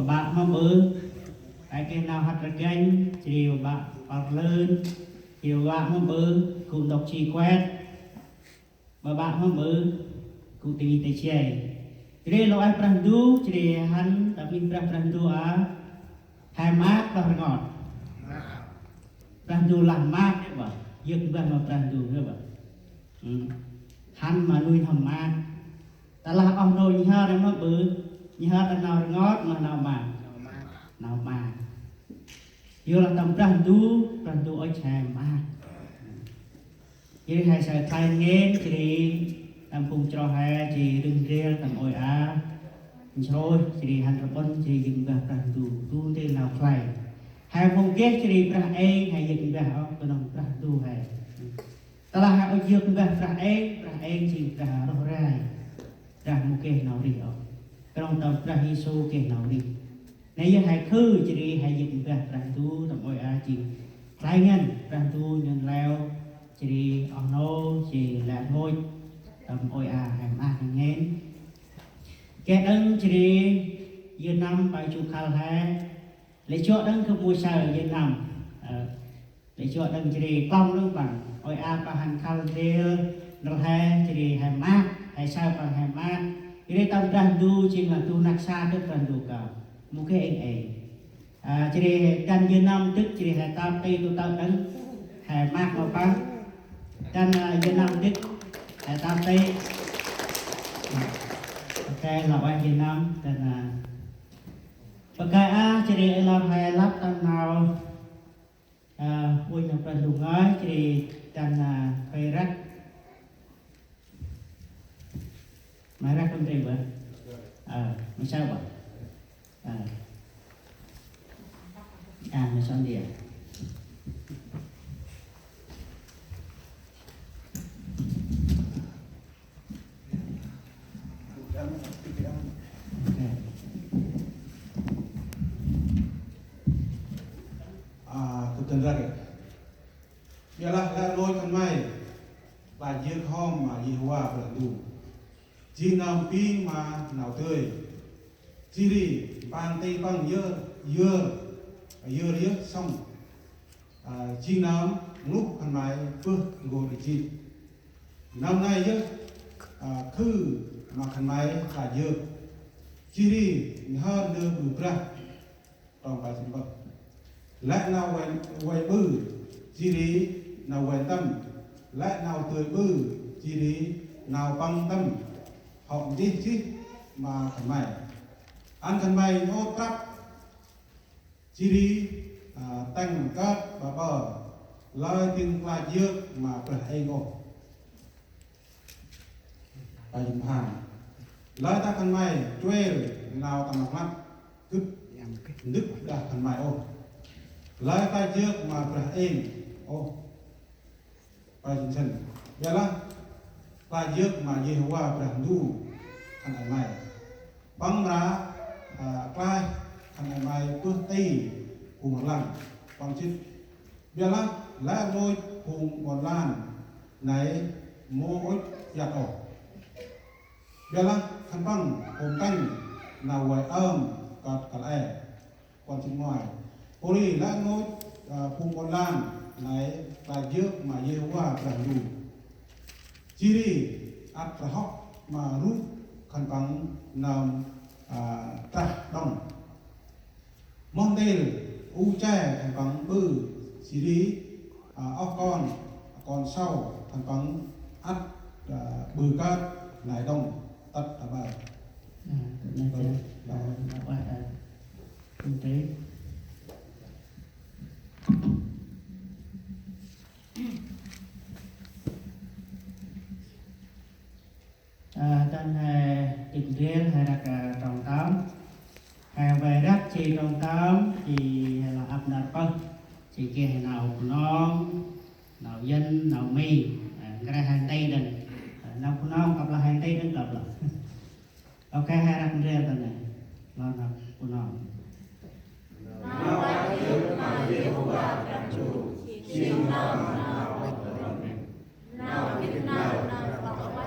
bạn mong ư ai cái nào hạt ra ganh chiều bạn bạc lớn chiều bạn mong ư cùng đọc chi quét bạn mong ư cùng tình tây chơi jadi lo ai prandu jadi han tapi prandu hai mát và ngọt prandu làm mát đấy bảo dựng ra mà prandu nữa bảo han mà nuôi thầm mát ta làm ông rồi như ha nó bự như ha nào ngót mà nào mà yêu là tầm prandu ở chè mát jadi hai saya thay nghe jadi tầm cùng cho hai chỉ đừng riêng tầm oi rồi jadi han rabon jadi dựng ra prandu tu thế nào thay hai phong kết jadi pra hai dựng ra ở cái nòng prandu hai ta là hai dựng ra pra chỉ pra roh rai ra một cái nào đi ở cái nòng tầm pra hisu cái nào đi này giờ hai khư jadi hai dựng ra prandu tầm oi chỉ thay ngân prandu nhân leo jadi ono chỉ là ngôi tầm oi hai ma nghe cái đấng chỉ Việt Nam bài chủ khảo hai lấy chỗ đấng không mua sao ở Việt Nam lấy chỗ đấng chỉ công đấng bằng oi và hàng khảo đều nó hai chỉ hai ma hai sao bằng hai ma cái tâm randu chỉ là tu nặc sa tức randu cả một cái anh chỉ dan Việt Nam tức chỉ hai tam tây tu tam đấng hai ma có ba dan Việt Nam tức hai tam tây cái là bài Việt Nam dan pakai jadi làm hai lap tan nào ui nhập ra dùng ấy jadi dan phải rắc mà rắc không thể vậy mà sao vậy mà sao đi Tuần ra kìa bây giờ là lôi con mày là dưa khom mà dưa hoa là đủ chỉ nào pin mà nào tươi chỉ đi bàn tay bằng dưa xong chỉ nào lúc con mày bước ngồi để chỉ năm nay chứ khư mà con mày là dưa chỉ đi hơn đưa bự ra còn bài sinh vật lại nào quay bư chỉ đi nào quay tâm lại nào tươi bư chỉ đi nào băng tâm họ đi chứ mà khẩn mày ăn khẩn mày nó trắp chỉ đi tanh cát và bờ lời tiếng là dược mà bật hay ngộ bài dùng hàng lời ta khẩn mày chuê nào tầm mặt mắt cứ nứt ra khẩn mày ô lời ta dược mà bật êm ô bài dùng chân vậy là ta dược mà dê hoa bật đu khẩn mày băng ra cai khẩn mày bước tì cùng một lần bằng chít vậy là lá lôi cùng một lần này môi giặt ổ vậy là khăn băng cùng canh nào quay cọt cả lẻ còn chữ ngoài cô đi lá lôi cùng một lần này là dược mà dê hoa bật đu chỉ đi ắt ra hóc mà rút khăn băng nằm trạc đông mong tên u che thành bằng bư chỉ đi ốc con sau thành bằng ắt bư cát lại đông tất cả bài kinh tế tên tình riêng hay là trồng tám hay về đất chỉ trồng tám thì là ấp nạp phân chỉ kia nào non nào dân nào mi cái này hàng tây đình nào non cặp là hàng tây đến cặp là ok hai răng riêng tên này non nào của non nào là yêu mà yêu và cảm chủ chim nào nào biết nào bảo vậy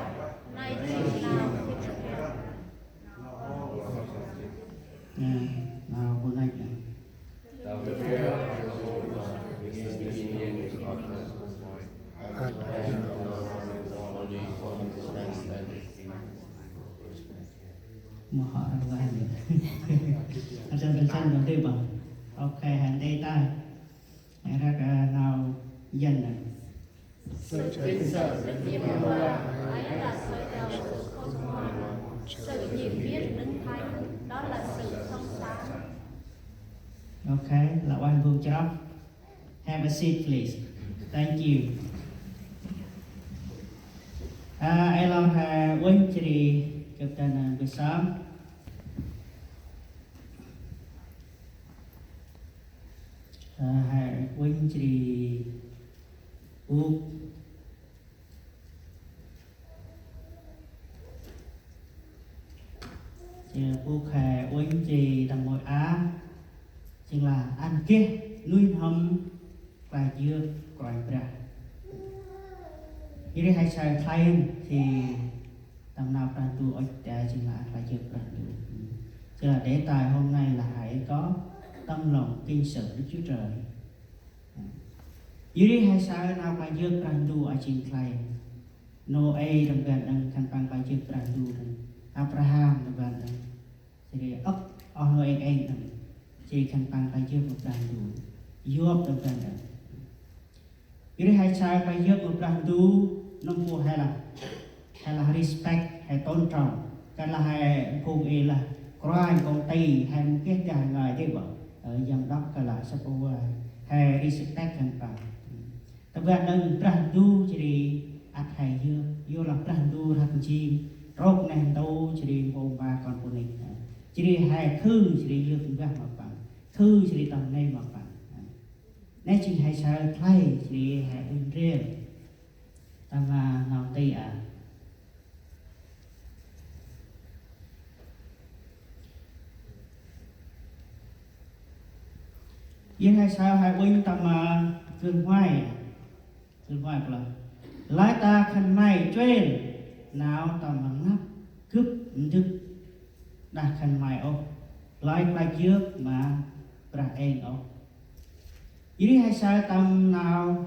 này chỉ nào Thou prepared the Holy One against the Indian darkness was void. And the Lord only for his understanding. Mà họ là anh chân đầu tiên bảo ok hàng đây tay ra cả nào dân này Sự kính sợ Đức Giê-hô-va ấy là khởi đầu sự khôn ngoan. Sự hiểu biết Đức Thánh đó là sự thông sáng. ok là oan vương chóp. Have a seat please. Thank you. Ai lo hà quên chỉ chụp tên buổi sáng. Hà quên chỉ buộc buộc hà quên chỉ tầm ngồi á chính là ăn kia nuôi hầm và dưa còi bra. Như thế hay sai client thì tầm nào plan tu ở chính là phải dưa plan tu. Cho là đề tài hôm nay là hãy có tâm lòng kinh sợ Đức Chúa Trời. Như thế hay sai nào phải dưa plan tu ở chính client. Noe đồng gần đang khăn bằng phải dưa plan tu. Abraham đồng gần đang thì ấp ở nơi anh chỉ khăn bằng phải dưa một plan tu. Job đồng gần đang như thế hay sai phải dưa một plan tu nông phụ hay là respect hay tôn trọng cái là hay cùng ý là coi công ty hay một cái người thế bảo ở giám đốc cái là sắp over hay respect kan bằng tập đoàn đang brandu jadi at hay vô là brandu ra chi rốt này đâu jadi hôm ba con của mình jadi hay khư jadi vô cũng gặp mà bằng khư jadi tầm này mà bằng này chỉ hay sao play jadi hay in real tầm nào tây à yên hay sao hai bên tầm cường hoài là lái ta khăn mày chuyên nào tầm ngắp cướp thức đặt khăn mày ô lái bài trước mà ra em ô ý hay sao tầm nào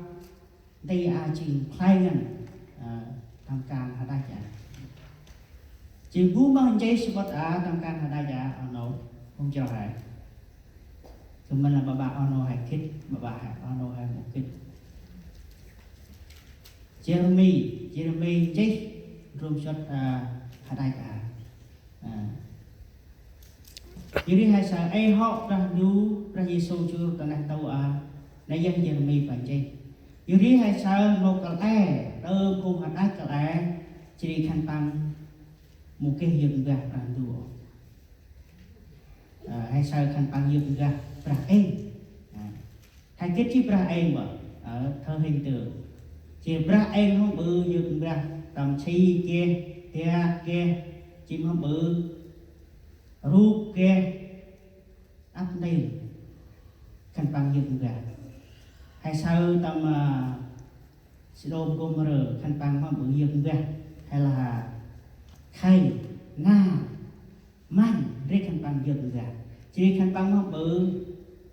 đây trình khai ngân tầm càng hạt đại giả chỉ bú bằng giấy sự bất tầm càng hạt đại giả ở nấu không cho hại thì mình là bà ono hay kid bà ono hay một kid Jeremy chết room shot hạt đại cả như thế hay sao ai họ ra du ra Giêsu chưa tận năng tàu này dân Jeremy phải chết như thế hay sao một cái tơ cùng hạt đại cái chỉ khăn tăng một cái hiện vật ra du hay sao khăn tăng hiện vật pra em hay kết chi pra em ở thơ hình tượng chỉ pra em không bự như pra tầm chi kia chim không bự rúp kia áp đây khăn bằng dựng gà hay sao tầm Sodom Gomorrah khăn bằng không bự dựng gà hay là khay na man rê khăn bằng dựng gà chỉ khăn bằng không bự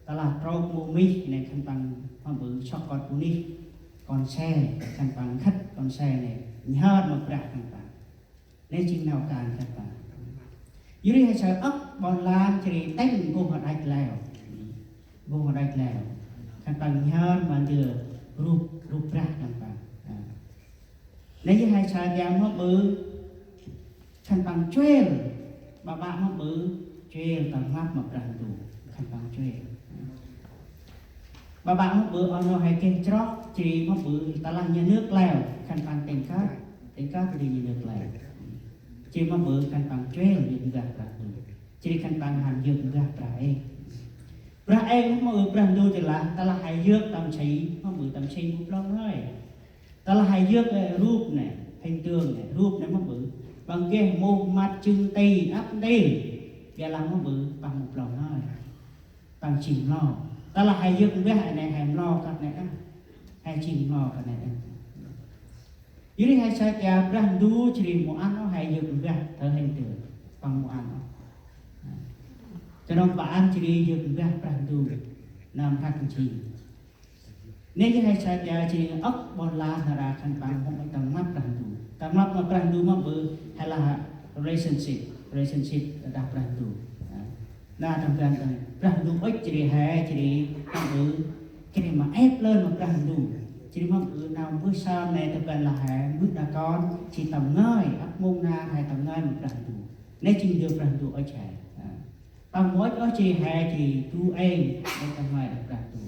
đó là trâu mô mi này khăn bằng không bự cho con của ni con xe khăn bằng khách con xe này nhớ một rạc khăn bằng nên chừng nào càng khăn bằng dưới đây hay sợ ấp bọn lan thì đánh vô hoạt ạch lèo khăn bằng nhớ mà đưa rụp rạc khăn bằng nếu như hai sợ giảm nó bự khăn bằng chuyên bà bạn nó bự chuyên tầm mắt một ràng đủ khăn bằng chuyên bà bạn nó bự nó hay kênh chót chỉ nó bự ta là nhà nước lèo khăn bằng tình cát thì nhà nước lèo chỉ nó bự khăn bằng chuyên dựng gạt ràng đủ chỉ khăn bằng hành dựng gạt ra em nó bự ràng đủ thì là ta là hay dược tầm chí nó bự tầm chí một lòng thôi ta là hay dược rúp này hình tượng này rúp này nó bự bằng cái một mặt chừng tì áp đi để làm nó bự bằng một lòng thôi bằng chỉnh lo ta là hay dược với hại này hay lo các này hay chỉnh lo các này dưới đây hay sai kẻ ràng đủ chỉ một ăn nó hay dược với thở hình tượng bằng một ăn cái nó bạn chỉ đi dừng ra bàn đủ nam thắc chi nên như hay sai cha chỉ ốc bon la là ra khăn bằng không phải tầm mắt bàn đủ tầm mắt mà bàn đủ mà bự hay là relationship đã bàn đủ na trong gan này bàn đủ ít chỉ đi hay chỉ đi bằng bự cái này mà ép lên mà bàn đủ chỉ mà bự nào bước sau này tập gan là hay bước đã con chỉ tầm ngơi ấp mông na hay tầm ngơi mà bàn đủ nên chỉ được bàn đủ ở trẻ bằng mỗi ở chỉ hay chỉ tu em để tầm ngoài được bàn đủ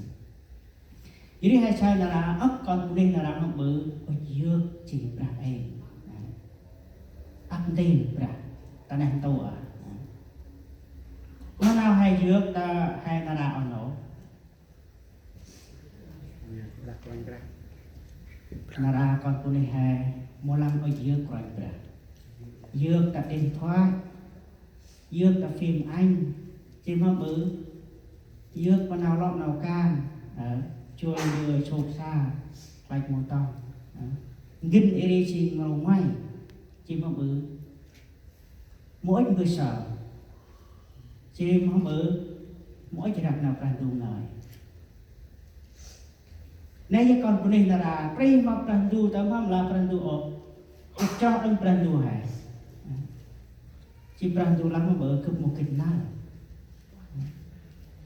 jadi hai sai là ấp con kuning là nó bự ở dược chỉ là em ấp tiền là ta đang tu à nó nào hai dược ta hai là ở nổ là ra con kuning hai mua lăng ở dược rồi là dược ta điện thoại dược ta phim anh chỉ mà bự dược con nào lọt nào can chui người chụp xa bạch một tông gin eri chi ngầu may chi mà bự mỗi người sợ chi mà bự mỗi chỉ đặt nào càng đủ lời nay giờ con của mình là pri mà càng đủ tao mà là càng đủ ốp cho anh càng đủ hay chi càng đủ lắm mà bự cứ một kinh nào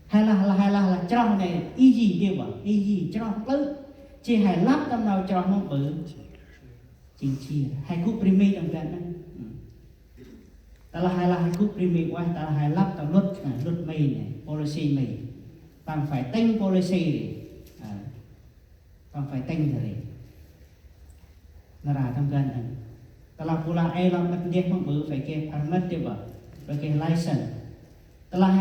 hay là cho này easy đi bảo easy cho lớn chỉ hay lắp tâm nào cho nó bự chính chia hay cúp primi trong trận đó ta là hay cúp primi qua ta là hay lắp tao luật mì này policy mì bằng phải tinh policy này bằng phải tinh rồi nó ra trong trận này ta là pula ai làm mất điếc không bự phải kê permit đi bảo phải kê license ta là